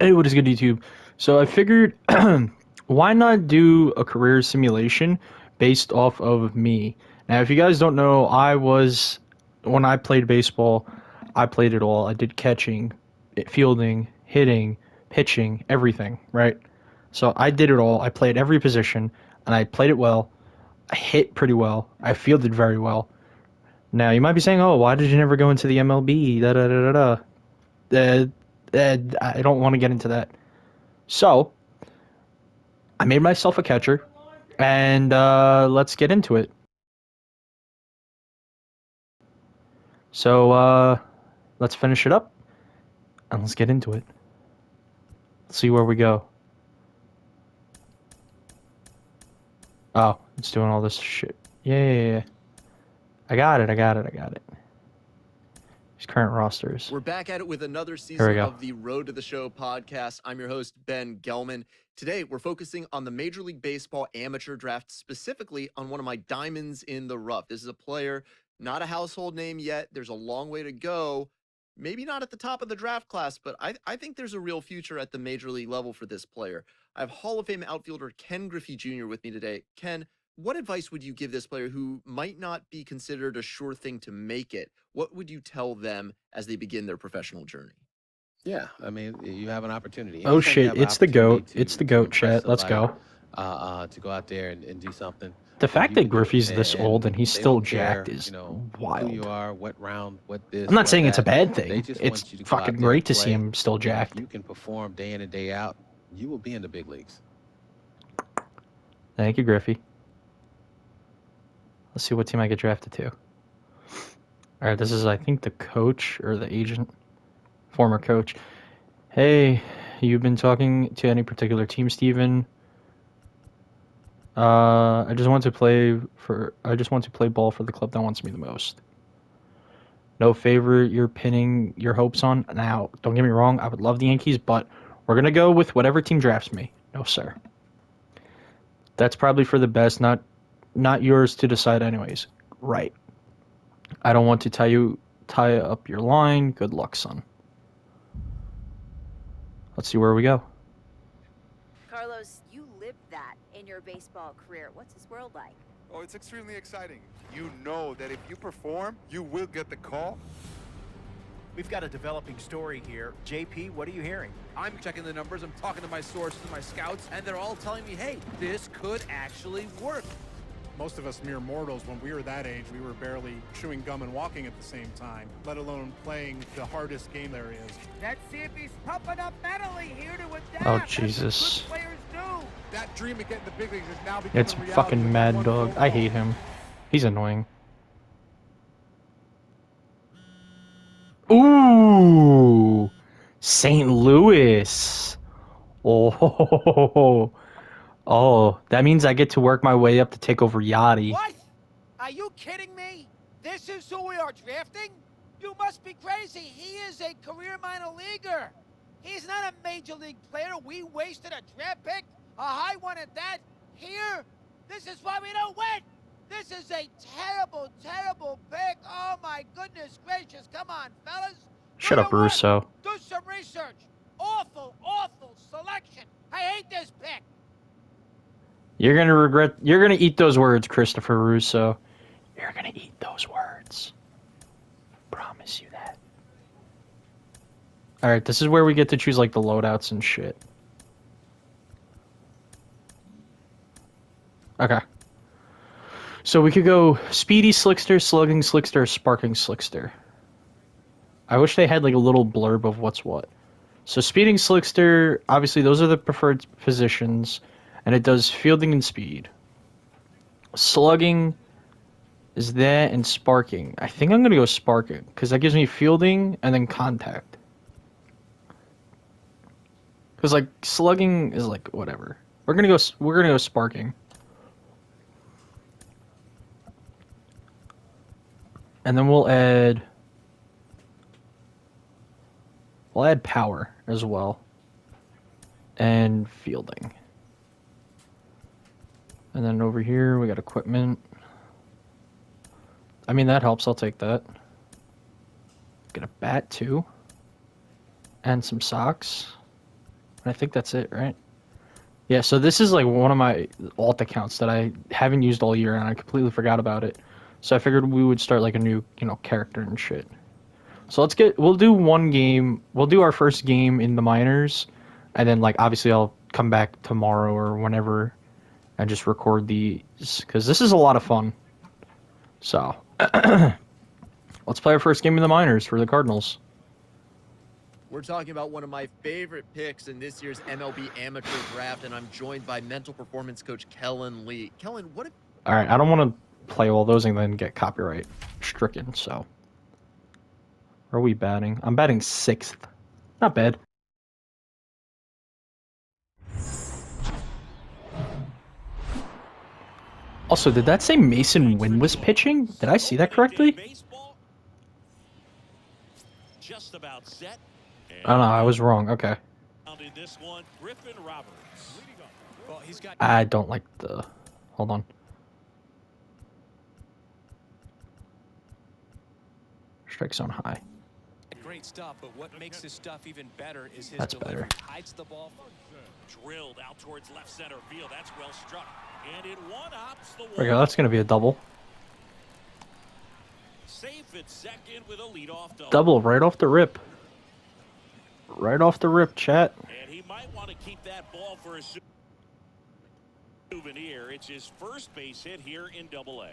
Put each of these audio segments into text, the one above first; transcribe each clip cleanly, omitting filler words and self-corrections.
Hey, what is good, YouTube? So I figured, why not do a career simulation based off of me? Now, if you guys don't know, when I played baseball, I played it all. I did catching, fielding, hitting, pitching, everything, right? So I did it all. I played every position, and I played it well. I hit pretty well. I fielded very well. Now, you might be saying, oh, why did you never go into the MLB? Da da da da da. I don't want to get into that. So, I made myself a catcher, and let's get into it. So, let's finish it up, and let's get into it. Let's see where we go. Oh, it's doing all this shit. Yeah. I got it. These current rosters. We're back at it with another Here we season go. of the Road to the Show podcast. I'm your host, Ben Gelman. Today, we're focusing on the Major League Baseball amateur draft, specifically on one of my diamonds in the rough. This is a player, not a household name yet. There's a long way to go. Maybe not at the top of the draft class, but I think there's a real future at the Major League level for this player. I have Hall of Fame outfielder Ken Griffey Jr. with me today. Ken, what advice would you give this player who might not be considered a sure thing to make it? What would you tell them as they begin their professional journey? Yeah, I mean, you have an opportunity. Oh Anytime you shit, have an it's the opportunity GOAT. It's the GOAT, impress chat. Let's somebody, go. to go out there and do something, The fact you that can do it. Griffey's this old and he's They still don't jacked care, is who you wild. are, what round, what this, I'm not what saying it's a that. bad They thing. just It's want you to go fucking out there great and to see play. him still And jacked. if you can perform day in and day out, you will be in the big leagues. Thank you, Griffey. Let's see what team I get drafted to. Alright, this is, I think, the coach or the agent. Former coach. Hey, you've been talking to any particular team, Steven? I just want to play ball for the club that wants me the most. No favorite you're pinning your hopes on? Now, don't get me wrong, I would love the Yankees, but we're gonna go with whatever team drafts me. No, sir. That's probably for the best, not yours to decide anyways. Right. I don't want to tie up your line. Good luck, son. Let's see where we go. Carlos, you lived that in your baseball career. What's this world like? Oh, it's extremely exciting. You know that if you perform, you will get the call. We've got a developing story here. JP, what are you hearing? I'm checking the numbers, I'm talking to my sources, my scouts, and they're all telling me, hey, this could actually work. Most of us mere mortals, when we were that age, we were barely chewing gum and walking at the same time, let alone playing the hardest game there is. Let's see if he's pumping up mentally here to adapt. Oh, Jesus. That's what good players do. That dream of getting the big leagues is now becoming It's reality fucking with Mad one Dog. phone I call. hate him. He's annoying. Ooh, St. Louis. Oh, that means I get to work my way up to take over Yachty. What? Are you kidding me? This is who we are drafting? You must be crazy. He is a career minor leaguer. He's not a major league player. We wasted a draft pick, a high one at that. Here, this is why we don't win. This is a terrible, terrible pick. Oh, my goodness gracious. Come on, fellas. Shut up, Russo. Do some research. Awful, awful selection. I hate this pick. You're gonna eat those words, Christopher Russo. You're gonna eat those words. Promise you that. Alright, this is where we get to choose, like, the loadouts and shit. Okay. So we could go Speedy Slickster, Slugging Slickster, Sparking Slickster. I wish they had, like, a little blurb of what's what. So Speeding Slickster, obviously those are the preferred positions, and it does fielding and speed. Slugging is that, and Sparking. I think I'm gonna go Sparking, because that gives me fielding and then contact. Because, like, Slugging is, like, whatever. We're gonna go Sparking. And then we'll add power as well. And fielding. And then over here we got equipment. I mean, that helps. I'll take that. Get a bat too. And some socks. I think that's it, right? Yeah, so this is like one of my alt accounts that I haven't used all year, and I completely forgot about it. So I figured we would start like a new, character and shit. So we'll do one game. We'll do our first game in the minors, and then like obviously I'll come back tomorrow or whenever and just record these because this is a lot of fun. So let's play our first game in the minors for the Cardinals. We're talking about one of my favorite picks in this year's MLB amateur draft, and I'm joined by mental performance coach Kellen Lee. Kellen, what if... All right, I don't want to play all those and then get copyright stricken, so... Where are we batting? I'm batting 6th. Not bad. Also, did that say Mason Wynn was pitching? Did I see that correctly? Just about set. Oh no, I was wrong. Okay. This one, Griffin Roberts. Well, he's got... I don't like the... Hold on. Strike zone high. Great stuff, but what makes this stuff even better is his That's delivery. better. Hides the ball. Drilled out towards left center field. That's well struck. And it one-ups the wall. There we go. That's going to be a double. Safe at second with a leadoff double. Double right off the rip. Right off the rip, chat. And he might want to keep that ball for a souvenir. It's his first base hit here in Double-A.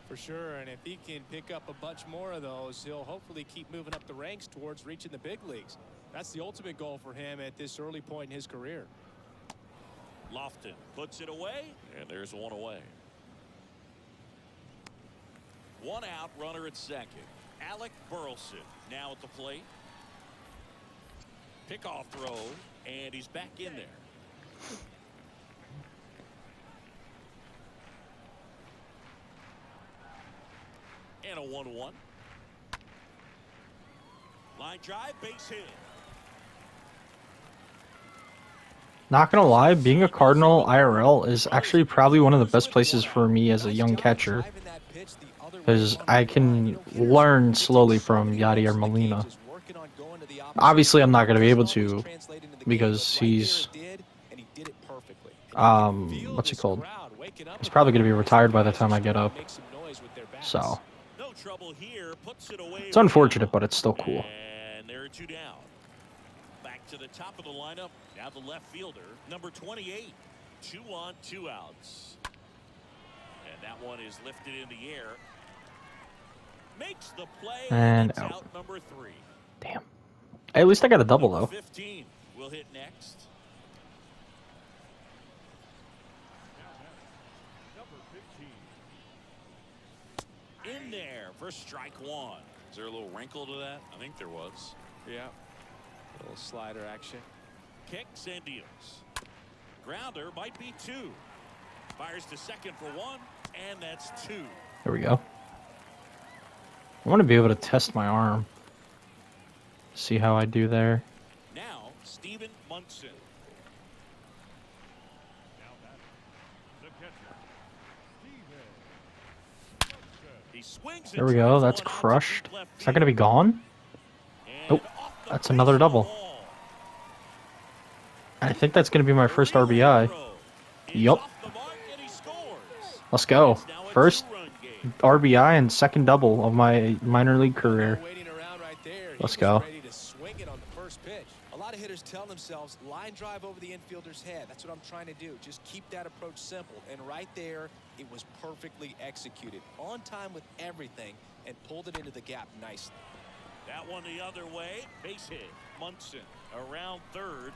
For sure, and if he can pick up a bunch more of those, he'll hopefully keep moving up the ranks towards reaching the big leagues. That's the ultimate goal for him at this early point in his career. Lofton puts it away, and there's one away. One out, runner at second. Alec Burleson now at the plate. Pickoff throw, and he's back in there. And a 1-1. Line drive, base hit. Not gonna lie, being a Cardinal IRL is actually probably one of the best places for me as a young catcher. Because I can learn slowly from Yadier Molina. Obviously, I'm not going to be able to because he's, what's he called? He's probably going to be retired by the time I get up. So, it's unfortunate, but it's still cool. And there are two down. Back to the top of the lineup. Now the left fielder, number 28. 2 on, 2 outs. And that one is lifted in the air. Makes the play, and it's out. Number 3. Damn. Hey, at least I got a double, though. 15 will hit next. In there for strike 1. Is there a little wrinkle to that? I think there was. Yeah. A little slider action. Kicks and deals. Grounder might be 2. Fires to second for 1, and that's 2. There we go. I want to be able to test my arm. See how I do there. Now, Steven Munson. He swings. There we go. That's crushed. Is that going to be gone? Oh, that's another double. I think that's going to be my first RBI. Yup. Let's go. First RBI and second double of my minor league career. Let's go. A lot of hitters tell themselves line drive over the infielder's head. That's what I'm trying to do. Just keep that approach simple. And right there, it was perfectly executed. On time with everything and pulled it into the gap nicely. That one the other way. Base hit. Munson around third.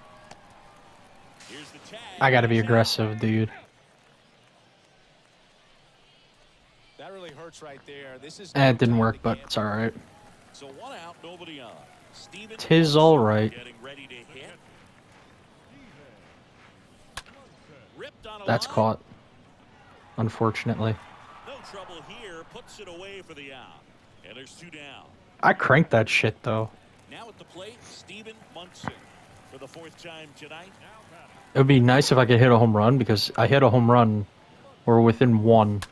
Here's the tag. I got to be aggressive, dude. That really hurts right there. This is It didn't work, but it's all right. So 1 out, nobody on. Steven Tis all right. getting ready to hit. Ripped on a That's line. caught. Unfortunately. No trouble here. Puts it away for the out. And there's 2 down. I cranked that shit, though. Now at the plate, Steven Munson for the 4th time tonight. It would be nice if I could hit a home run because I hit a home run. We're within 1.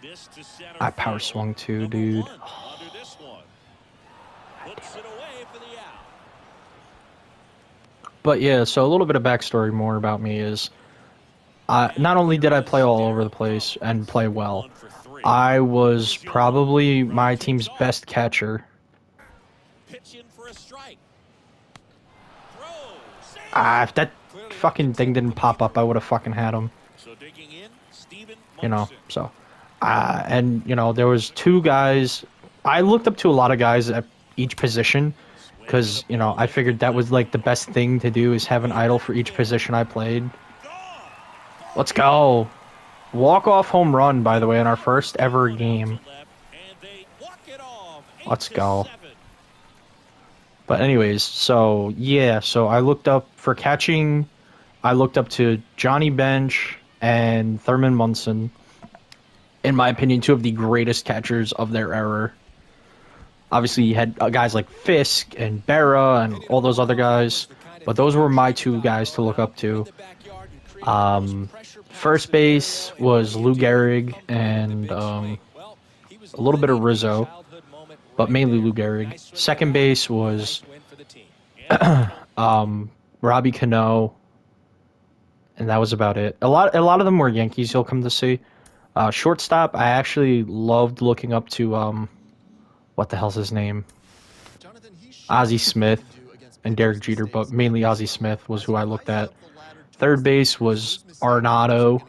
This to center I power field. swung too, Number dude. 1 under this one. Puts it away for the out. But yeah, so a little bit of backstory more about me is, not only did I play all over the place and play well, I was probably my team's best catcher. If that fucking thing didn't pop up, I would have fucking had him. You know, so. And, you know, there was 2 guys. I looked up to a lot of guys at each position because, you know, I figured that was, like, the best thing to do is have an idol for each position I played. Let's go. Walk-off home run, by the way, in our first ever game. Let's go. But anyways, so, yeah, so I looked up for catching. I looked up to Johnny Bench and Thurman Munson. In my opinion, 2 of the greatest catchers of their era. Obviously, you had guys like Fisk and Berra and all those other guys, but those were my 2 guys to look up to. First base was Lou Gehrig and a little bit of Rizzo, but mainly Lou Gehrig. Second base was Robbie Cano, and that was about it. A lot of them were Yankees, you'll come to see. Shortstop, I actually loved looking up to, what the hell's his name? Ozzie Smith and Derek Jeter, but mainly Ozzie Smith was who I looked at. Third base was Arenado.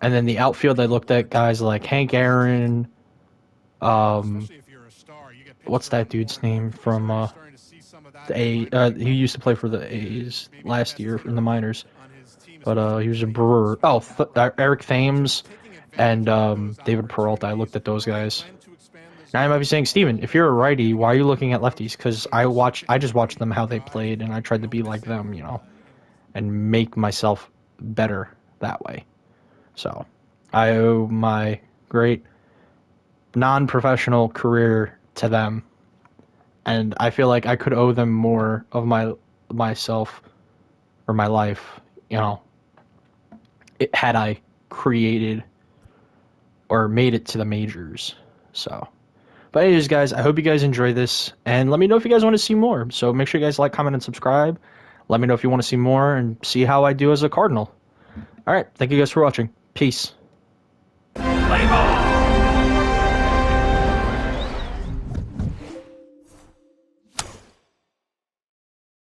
And then the outfield, I looked at guys like Hank Aaron. What's that dude's name from the he used to play for the A's last year in the minors. But he was a Brewer. Oh, Eric Thames and David Peralta. I looked at those guys. Now you might be saying, Steven, if you're a righty, why are you looking at lefties? Because I just watched them how they played, and I tried to be like them, you know, and make myself better that way. So I owe my great non-professional career to them, and I feel like I could owe them more of myself or my life, you know, had I created or made it to the majors. So, but anyways, guys, I hope you guys enjoy this, and let me know if you guys want to see more. So make sure you guys like, comment, and subscribe. Let me know if you want to see more and see how I do as a Cardinal. All right, thank you guys for watching. Peace. Play ball!